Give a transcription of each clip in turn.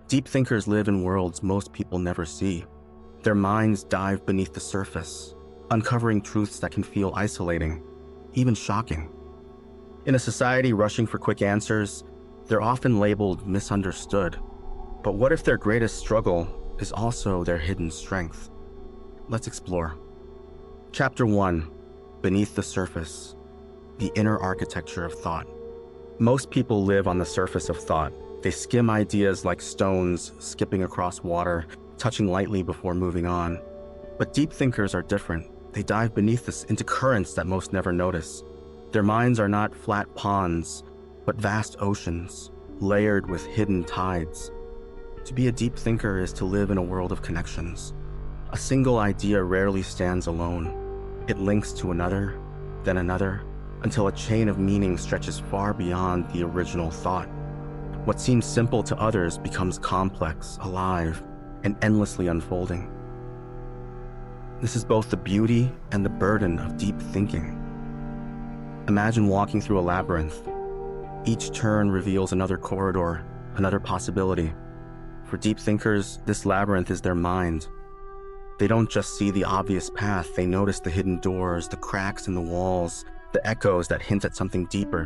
Deep thinkers live in worlds most people never see. Their minds dive beneath the surface, uncovering truths that can feel isolating, even shocking. In a society rushing for quick answers, they're often labeled misunderstood. But what if their greatest struggle is also their hidden strength? Let's explore. Chapter 1: Beneath the Surface, the Inner Architecture of Thought. Most people live on the surface of thought. They skim ideas like stones, skipping across water, touching lightly before moving on. But deep thinkers are different. They dive beneath this into currents that most never notice. Their minds are not flat ponds, but vast oceans, layered with hidden tides. To be a deep thinker is to live in a world of connections. A single idea rarely stands alone. It links to another, then another, until a chain of meaning stretches far beyond the original thought. What seems simple to others becomes complex, alive, and endlessly unfolding. This is both the beauty and the burden of deep thinking. Imagine walking through a labyrinth. Each turn reveals another corridor, another possibility. For deep thinkers, this labyrinth is their mind. They don't just see the obvious path, they notice the hidden doors, the cracks in the walls, the echoes that hint at something deeper.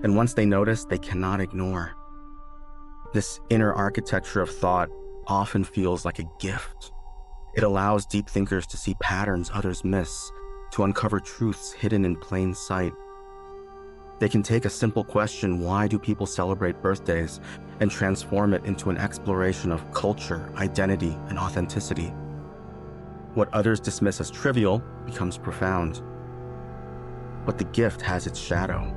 And once they notice, they cannot ignore. This inner architecture of thought often feels like a gift. It allows deep thinkers to see patterns others miss, to uncover truths hidden in plain sight. They can take a simple question, why do people celebrate birthdays, and transform it into an exploration of culture, identity, and authenticity. What others dismiss as trivial becomes profound. But the gift has its shadow.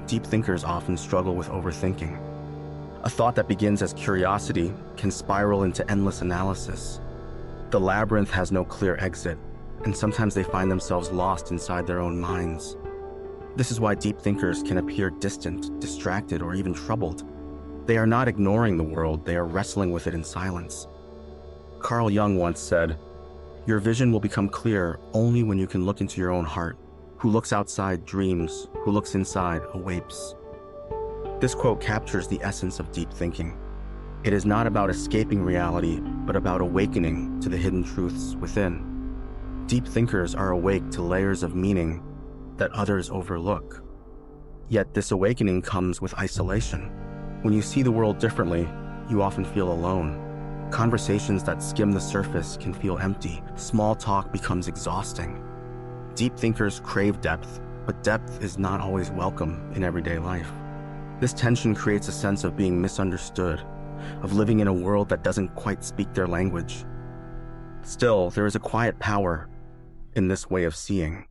Deep thinkers often struggle with overthinking. A thought that begins as curiosity can spiral into endless analysis. The labyrinth has no clear exit, and sometimes they find themselves lost inside their own minds. This is why deep thinkers can appear distant, distracted, or even troubled. They are not ignoring the world, they are wrestling with it in silence. Carl Jung once said, "Your vision will become clear only when you can look into your own heart. Who looks outside dreams, who looks inside awakes." This quote captures the essence of deep thinking. It is not about escaping reality, but about awakening to the hidden truths within. Deep thinkers are awake to layers of meaning that others overlook. Yet this awakening comes with isolation. When you see the world differently, you often feel alone. Conversations that skim the surface can feel empty. Small talk becomes exhausting. Deep thinkers crave depth, but depth is not always welcome in everyday life. This tension creates a sense of being misunderstood, of living in a world that doesn't quite speak their language. Still, there is a quiet power in this way of seeing.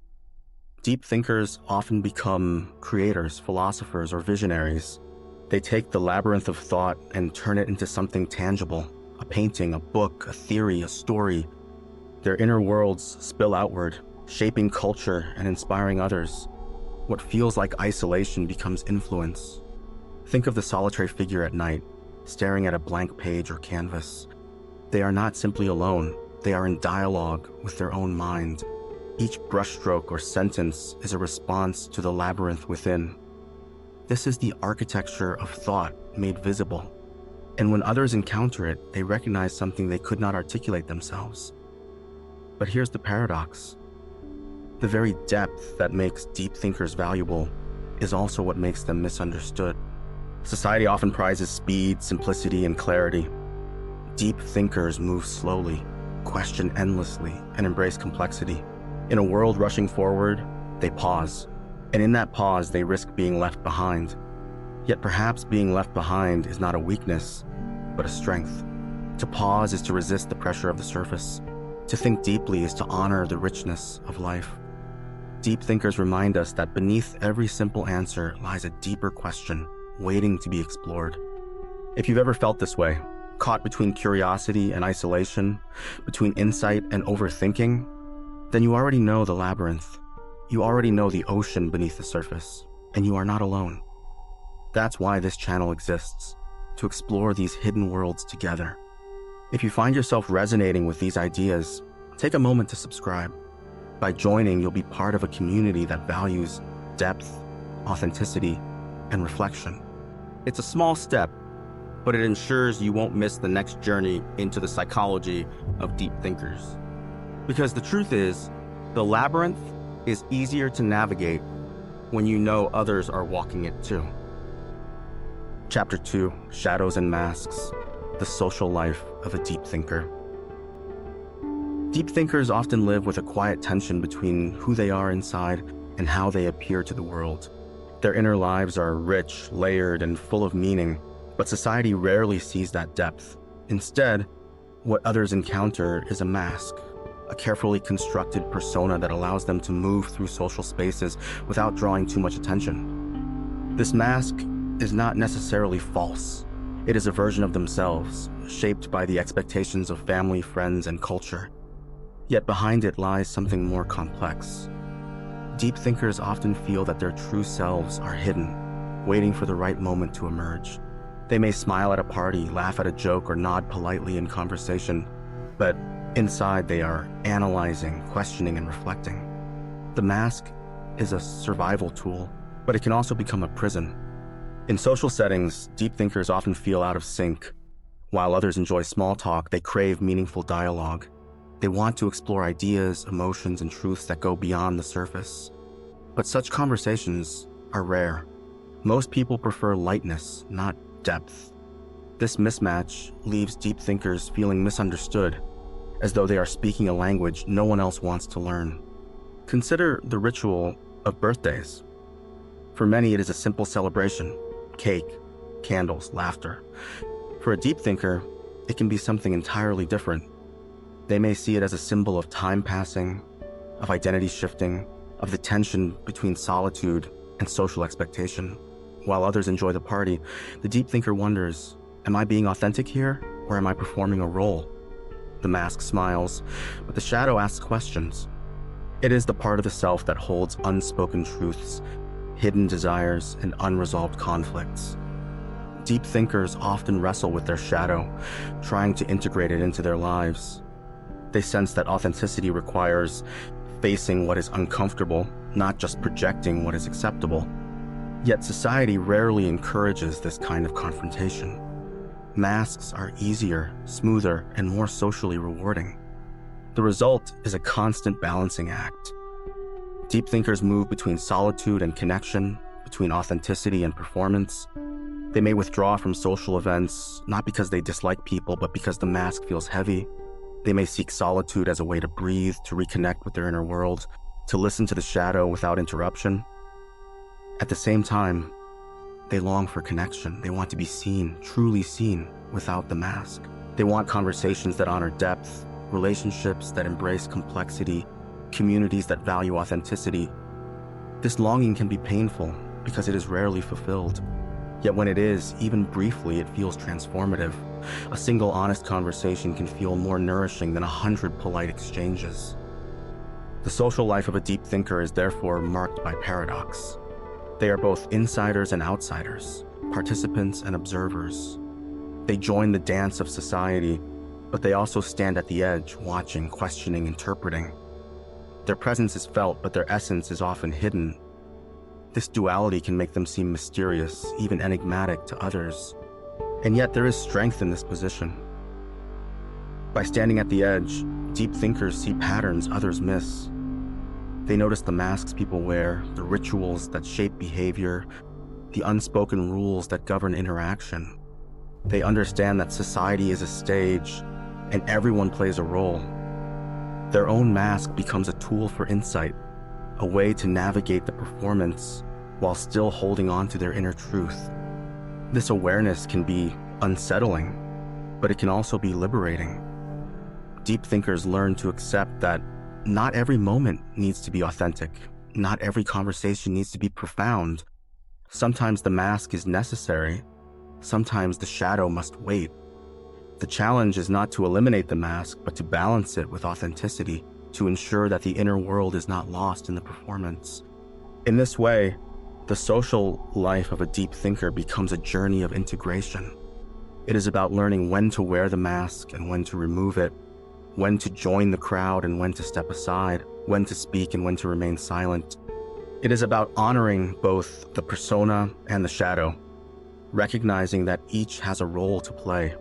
Deep thinkers often become creators, philosophers, or visionaries. They take the labyrinth of thought and turn it into something tangible, a painting, a book, a theory, a story. Their inner worlds spill outward, shaping culture and inspiring others. What feels like isolation becomes influence. Think of the solitary figure at night, staring at a blank page or canvas. They are not simply alone, they are in dialogue with their own mind. Each brushstroke or sentence is a response to the labyrinth within. This is the architecture of thought made visible. And when others encounter it, they recognize something they could not articulate themselves. But here's the paradox. The very depth that makes deep thinkers valuable is also what makes them misunderstood. Society often prizes speed, simplicity, and clarity. Deep thinkers move slowly, question endlessly, and embrace complexity. In a world rushing forward, they pause. And in that pause, they risk being left behind. Yet perhaps being left behind is not a weakness, but a strength. To pause is to resist the pressure of the surface. To think deeply is to honor the richness of life. Deep thinkers remind us that beneath every simple answer lies a deeper question, waiting to be explored. If you've ever felt this way, caught between curiosity and isolation, between insight and overthinking, then you already know the labyrinth. You already know the ocean beneath the surface, and you are not alone. That's why this channel exists, to explore these hidden worlds together. If you find yourself resonating with these ideas, take a moment to subscribe. By joining, you'll be part of a community that values depth, authenticity, and reflection. It's a small step, but it ensures you won't miss the next journey into the psychology of deep thinkers. Because the truth is, the labyrinth is easier to navigate when you know others are walking it too. Chapter 2, Shadows and Masks, the social life of a deep thinker. Deep thinkers often live with a quiet tension between who they are inside and how they appear to the world. Their inner lives are rich, layered, and full of meaning, but society rarely sees that depth. Instead, what others encounter is a mask, a carefully constructed persona that allows them to move through social spaces without drawing too much attention. This mask is not necessarily false. It is a version of themselves, shaped by the expectations of family, friends, and culture. Yet behind it lies something more complex. Deep thinkers often feel that their true selves are hidden, waiting for the right moment to emerge. They may smile at a party, laugh at a joke, or nod politely in conversation, but inside they are analyzing, questioning, and reflecting. The mask is a survival tool, but it can also become a prison. In social settings, deep thinkers often feel out of sync. While others enjoy small talk, they crave meaningful dialogue. They want to explore ideas, emotions, and truths that go beyond the surface. But such conversations are rare. Most people prefer lightness, not depth. This mismatch leaves deep thinkers feeling misunderstood, as though they are speaking a language no one else wants to learn. Consider the ritual of birthdays. For many, it is a simple celebration: cake, candles, laughter. For a deep thinker, it can be something entirely different. They may see it as a symbol of time passing, of identity shifting, of the tension between solitude and social expectation. While others enjoy the party, the deep thinker wonders, am I being authentic here, or am I performing a role? The mask smiles, but the shadow asks questions. It is the part of the self that holds unspoken truths, hidden desires, and unresolved conflicts. Deep thinkers often wrestle with their shadow, trying to integrate it into their lives. They sense that authenticity requires facing what is uncomfortable, not just projecting what is acceptable. Yet society rarely encourages this kind of confrontation. Masks are easier, smoother, and more socially rewarding. The result is a constant balancing act. Deep thinkers move between solitude and connection, between authenticity and performance. They may withdraw from social events, not because they dislike people, but because the mask feels heavy. They may seek solitude as a way to breathe, to reconnect with their inner world, to listen to the shadow without interruption. At the same time, they long for connection. They want to be seen, truly seen, without the mask. They want conversations that honor depth, relationships that embrace complexity, communities that value authenticity. This longing can be painful because it is rarely fulfilled. Yet when it is, even briefly, it feels transformative. A single honest conversation can feel more nourishing than 100 polite exchanges. The social life of a deep thinker is therefore marked by paradox. They are both insiders and outsiders, participants and observers. They join the dance of society, but they also stand at the edge, watching, questioning, interpreting. Their presence is felt, but their essence is often hidden. This duality can make them seem mysterious, even enigmatic to others. And yet there is strength in this position. By standing at the edge, deep thinkers see patterns others miss. They notice the masks people wear, the rituals that shape behavior, the unspoken rules that govern interaction. They understand that society is a stage, and everyone plays a role. Their own mask becomes a tool for insight, a way to navigate the performance while still holding on to their inner truth. This awareness can be unsettling, but it can also be liberating. Deep thinkers learn to accept that not every moment needs to be authentic. Not every conversation needs to be profound. Sometimes the mask is necessary. Sometimes the shadow must wait. The challenge is not to eliminate the mask, but to balance it with authenticity, to ensure that the inner world is not lost in the performance. In this way, the social life of a deep thinker becomes a journey of integration. It is about learning when to wear the mask and when to remove it, when to join the crowd and when to step aside, when to speak and when to remain silent. It is about honoring both the persona and the shadow, recognizing that each has a role to play.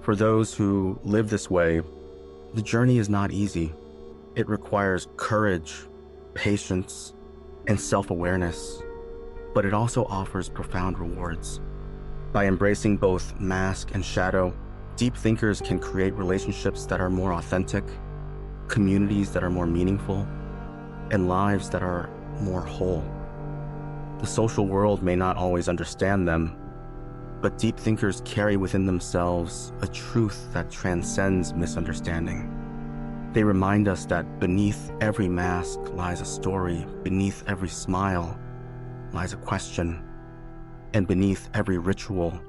For those who live this way, the journey is not easy. It requires courage, patience, and self-awareness, but it also offers profound rewards. By embracing both mask and shadow, deep thinkers can create relationships that are more authentic, communities that are more meaningful, and lives that are more whole. The social world may not always understand them, but deep thinkers carry within themselves a truth that transcends misunderstanding. They remind us that beneath every mask lies a story, beneath every smile lies a question, and beneath every ritual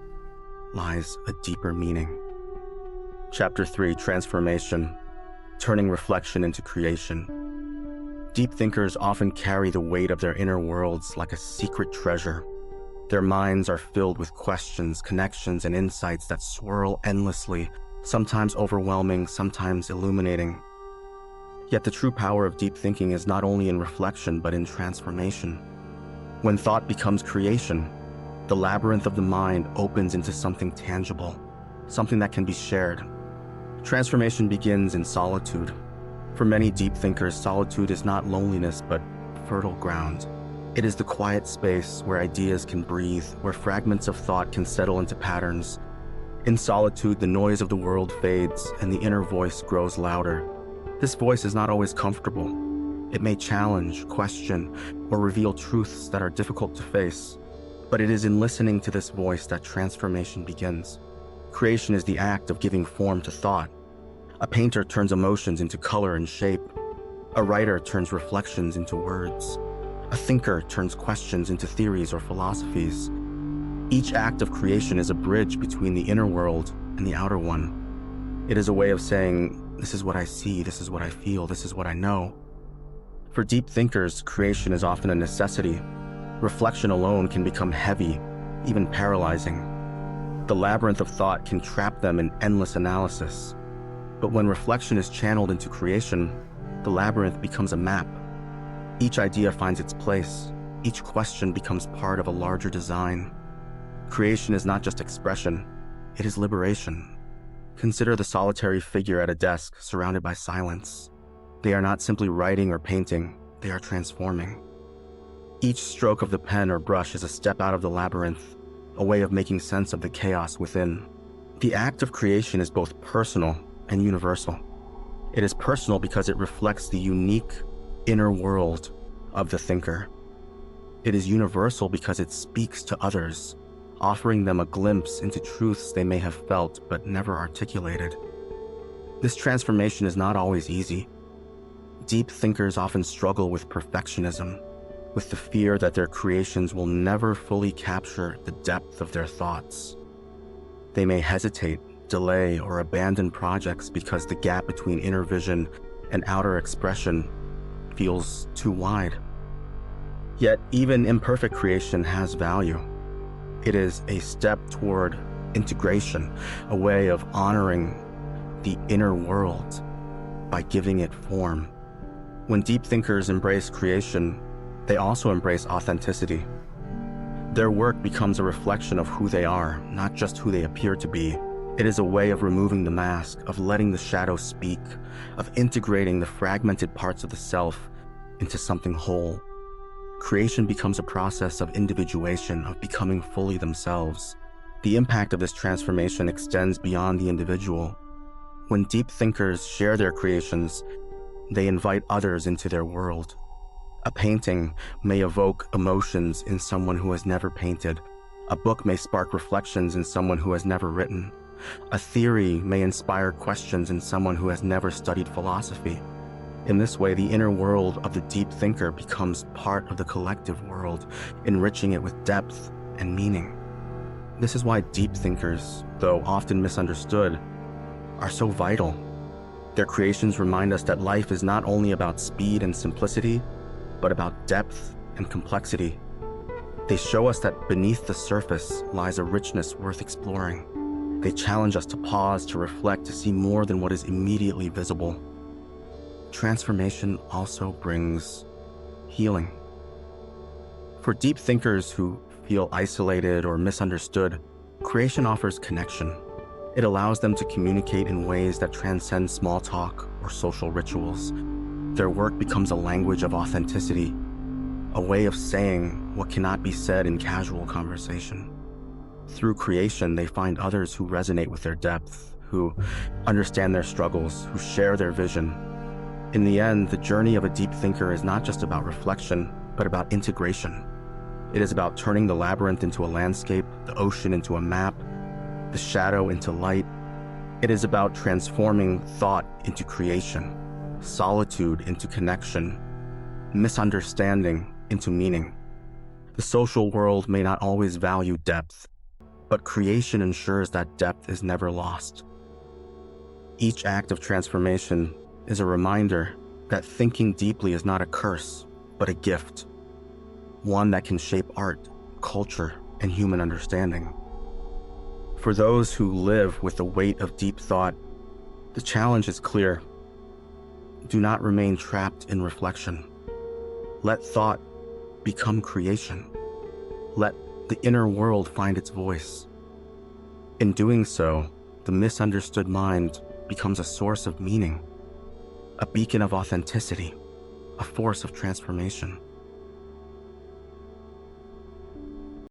lies a deeper meaning. Chapter 3, Transformation, Turning Reflection into Creation. Deep thinkers often carry the weight of their inner worlds like a secret treasure. Their minds are filled with questions, connections, and insights that swirl endlessly, sometimes overwhelming, sometimes illuminating. Yet the true power of deep thinking is not only in reflection, but in transformation. When thought becomes creation, the labyrinth of the mind opens into something tangible, something that can be shared. Transformation begins in solitude. For many deep thinkers, solitude is not loneliness, but fertile ground. It is the quiet space where ideas can breathe, where fragments of thought can settle into patterns. In solitude, the noise of the world fades, and the inner voice grows louder. This voice is not always comfortable. It may challenge, question, or reveal truths that are difficult to face. But it is in listening to this voice that transformation begins. Creation is the act of giving form to thought. A painter turns emotions into color and shape. A writer turns reflections into words. A thinker turns questions into theories or philosophies. Each act of creation is a bridge between the inner world and the outer one. It is a way of saying, this is what I see, this is what I feel, this is what I know. For deep thinkers, creation is often a necessity. Reflection alone can become heavy, even paralyzing. The labyrinth of thought can trap them in endless analysis. But when reflection is channeled into creation, the labyrinth becomes a map. Each idea finds its place. Each question becomes part of a larger design. Creation is not just expression, it is liberation. Consider the solitary figure at a desk surrounded by silence. They are not simply writing or painting, they are transforming. Each stroke of the pen or brush is a step out of the labyrinth, a way of making sense of the chaos within. The act of creation is both personal and universal. It is personal because it reflects the unique inner world of the thinker. It is universal because it speaks to others, offering them a glimpse into truths they may have felt but never articulated. This transformation is not always easy. Deep thinkers often struggle with perfectionism, with the fear that their creations will never fully capture the depth of their thoughts. They may hesitate, delay, or abandon projects because the gap between inner vision and outer expression feels too wide. Yet, even imperfect creation has value. It is a step toward integration, a way of honoring the inner world by giving it form. When deep thinkers embrace creation, they also embrace authenticity. Their work becomes a reflection of who they are, not just who they appear to be. It is a way of removing the mask, of letting the shadow speak, of integrating the fragmented parts of the self into something whole. Creation becomes a process of individuation, of becoming fully themselves. The impact of this transformation extends beyond the individual. When deep thinkers share their creations, they invite others into their world. A painting may evoke emotions in someone who has never painted. A book may spark reflections in someone who has never written. A theory may inspire questions in someone who has never studied philosophy. In this way, the inner world of the deep thinker becomes part of the collective world, enriching it with depth and meaning. This is why deep thinkers, though often misunderstood, are so vital. Their creations remind us that life is not only about speed and simplicity, but about depth and complexity. They show us that beneath the surface lies a richness worth exploring. They challenge us to pause, to reflect, to see more than what is immediately visible. Transformation also brings healing. For deep thinkers who feel isolated or misunderstood, creation offers connection. It allows them to communicate in ways that transcend small talk or social rituals. Their work becomes a language of authenticity, a way of saying what cannot be said in casual conversation. Through creation, they find others who resonate with their depth, who understand their struggles, who share their vision. In the end, the journey of a deep thinker is not just about reflection, but about integration. It is about turning the labyrinth into a landscape, the ocean into a map, the shadow into light. It is about transforming thought into creation, solitude into connection, misunderstanding into meaning. The social world may not always value depth, but creation ensures that depth is never lost. Each act of transformation is a reminder that thinking deeply is not a curse, but a gift, one that can shape art, culture, and human understanding. For those who live with the weight of deep thought, the challenge is clear. Do not remain trapped in reflection. Let thought become creation. Let the inner world find its voice. In doing so, the misunderstood mind becomes a source of meaning, a beacon of authenticity, a force of transformation.